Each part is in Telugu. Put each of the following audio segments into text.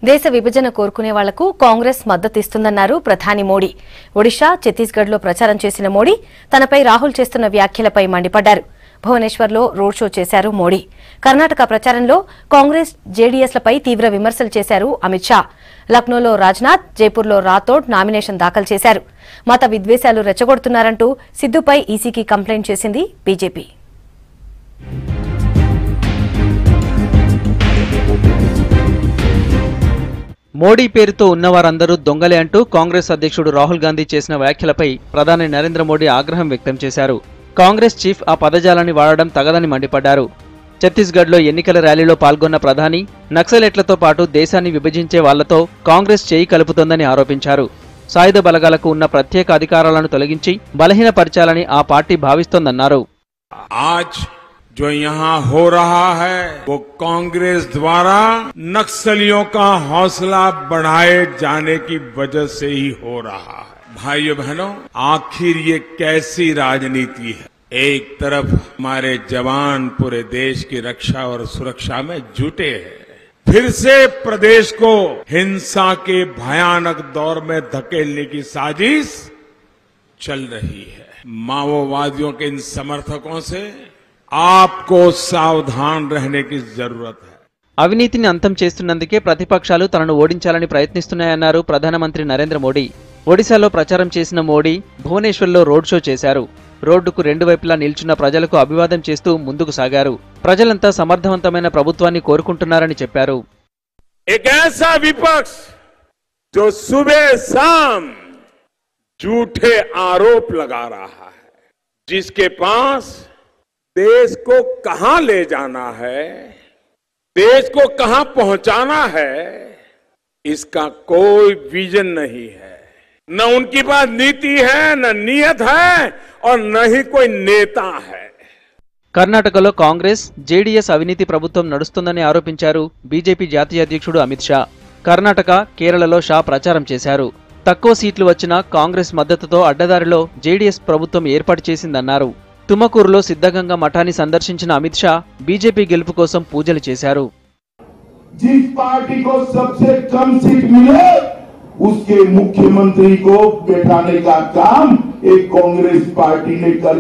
దేశ విభజన కోరుకునే వాళ్లకు కాంగ్రెస్ మద్దతిస్తుందన్నారు ప్రధాని మోడీ. ఒడిషా, ఛత్తీస్గఢ్లో ప్రచారం చేసిన మోడీ తనపై రాహుల్ చేస్తున్న వ్యాఖ్యలపై మండిపడ్డారు. భువనేశ్వర్లో రోడ్ షో చేశారు మోడీ. కర్ణాటక ప్రచారంలో కాంగ్రెస్, జేడీఎస్లపై తీవ్ర విమర్శలు చేశారు అమిత్ షా. లక్నోలో రాజ్నాథ్, జైపూర్లో రాథోడ్ నామినేషన్ దాఖలు చేశారు. మత విద్వేషాలు రెచ్చగొడుతున్నారంటూ సిద్దుపై ఈసీకి కంప్లైంట్ చేసింది బీజేపీ. మోడీ పేరుతో ఉన్నవారందరూ దొంగలే అంటూ కాంగ్రెస్ అధ్యక్షుడు రాహుల్ గాంధీ చేసిన వ్యాఖ్యలపై ప్రధాని నరేంద్ర మోడీ ఆగ్రహం వ్యక్తం చేశారు. కాంగ్రెస్ చీఫ్ ఆ పదజాలాన్ని వాడడం తగదని మండిపడ్డారు. ఛత్తీస్గఢ్లో ఎన్నికల ర్యాలీలో పాల్గొన్న ప్రధాని నక్సలైట్లతో పాటు దేశాన్ని విభజించే వాళ్లతో కాంగ్రెస్ చేయి కలుపుతోందని ఆరోపించారు. సాయుధ బలగాలకు ఉన్న ప్రత్యేక అధికారాలను తొలగించి బలహీనపరచాలని ఆ పార్టీ భావిస్తోందన్నారు. जो यहाँ हो रहा है वो कांग्रेस द्वारा नक्सलियों का हौसला बढ़ाए जाने की वजह से ही हो रहा है। भाइयों बहनों, आखिर ये कैसी राजनीति है? एक तरफ हमारे जवान पूरे देश की रक्षा और सुरक्षा में जुटे हैं, फिर से प्रदेश को हिंसा के भयानक दौर में धकेलने की साजिश चल रही है। माओवादियों के इन समर्थकों से आपको सावधान रहने की जरूरत है. అవినీతిని అంతం చేస్తున్నందుకే ప్రతిపక్షాలు తనను ఓడించాలని ప్రయత్నిస్తున్నాయన్నారు ప్రధానమంత్రి నరేంద్ర మోడీ. ఒడిశాలో ప్రచారం చేసిన మోడీ భువనేశ్వర్లో రోడ్ షో చేశారు. రోడ్డుకు రెండు వైపులా నిల్చున్న ప్రజలకు అభివాదం చేస్తూ ముందుకు సాగారు. ప్రజలంతా సమర్థవంతమైన ప్రభుత్వాన్ని కోరుకుంటున్నారని చెప్పారు. एक ऐसा विपक्ष जो सुबह शाम झूठे आरोप लगा रहा है, जिसके पास देश को कहां ले जाना है, देश को कहां पहुंचाना है, इसका कोई विजन नहीं है. न उनके पास नीति है, न नियत है और न ही कोई नेता है. కర్ణాటకలో కాంగ్రెస్, జేడీఎస్ అవినీతి ప్రభుత్వం నడుస్తుందని ఆరోపించారు బీజేపీ జాతీయ అధ్యక్షుడు అమిత్ షా. కర్ణాటక, కేరళలో షా ప్రచారం చేశారు. తక్కువ సీట్లు వచ్చినా కాంగ్రెస్ మద్దతుతో అడ్డదారిలో జేడీఎస్ ప్రభుత్వం ఏర్పాటు చేసిందన్నారు. తుమకూరులో సిద్ధగంగా మఠాన్ని సందర్శించిన అమిత్ షా బీజేపీ గెలుపు కోసం పూజలు చేశారు. जिस पार्टी को सबसे कम सीट मिले उसके मुख्यमंत्री को बैठाने का काम एक कांग्रेस पार्टी ने कर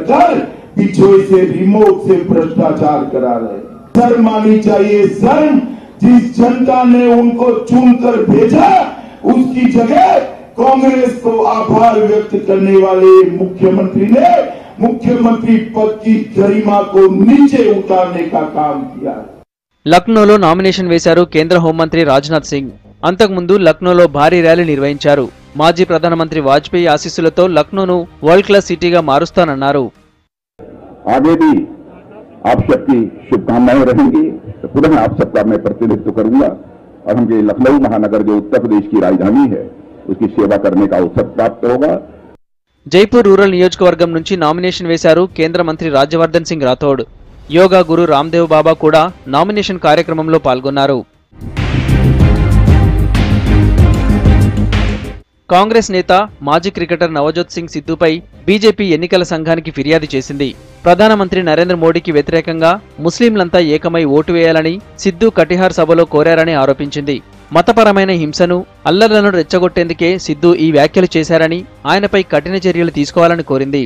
पीछे से रिमोट से भ्रष्टाचार करा रहे. शर्म आनी चाहिए, शर्म. जिस जनता ने उनको चुनकर भेजा उसकी जगह कांग्रेस को आभार व्यक्त करने वाले मुख्यमंत्री ने मुख्यमंत्री पद की गरिमा को नीचे उतारने का काम किया. లక్నోలో నామినేషన్ వేశారు కేంద్ర హోంమంత్రి రాజ్నాథ్ సింగ్. అంతకుముందు లక్నోలో భారీ ర్యాలీ నిర్వహించారు. మాజీ ప్రధానమంత్రి వాజ్పేయి ఆశీస్సులతో లక్నోను వరల్డ్ క్లాస్ సిటీగా మారుస్తానన్నారు. आगे भी आप सबकी शुभकामनाएं रहेंगी. तो पुनः आप सबका मैं प्रतिनिधित्व करूंगा और हम ये लखनऊ महानगर जो उत्तर प्रदेश की राजधानी है उसकी सेवा करने का अवसर प्राप्त होगा. జైపూర్ రూరల్ నియోజకవర్గం నుంచి నామినేషన్ వేశారు కేంద్ర మంత్రి రాజ్యవర్ధన్ సింగ్ రాథోడ్. యోగా గురు రామ్దేవ్ బాబా కూడా నామినేషన్ కార్యక్రమంలో పాల్గొన్నారు. కాంగ్రెస్ నేత, మాజీ క్రికెటర్ నవజోత్ సింగ్ సిద్ధుపై బీజేపీ ఎన్నికల సంఘానికి ఫిర్యాదు చేసింది. ప్రధానమంత్రి నరేంద్ర మోడీకి వ్యతిరేకంగా ముస్లింలంతా ఏకమై ఓటు వేయాలని సిద్ధు కటిహార్ సభలో కోరారని ఆరోపించింది. మతపరమైన హింసను, అల్లర్లను రెచ్చగొట్టేందుకే సిద్ధు ఈ వ్యాఖ్యలు చేశారని, ఆయనపై కఠిన చర్యలు తీసుకోవాలని కోరింది.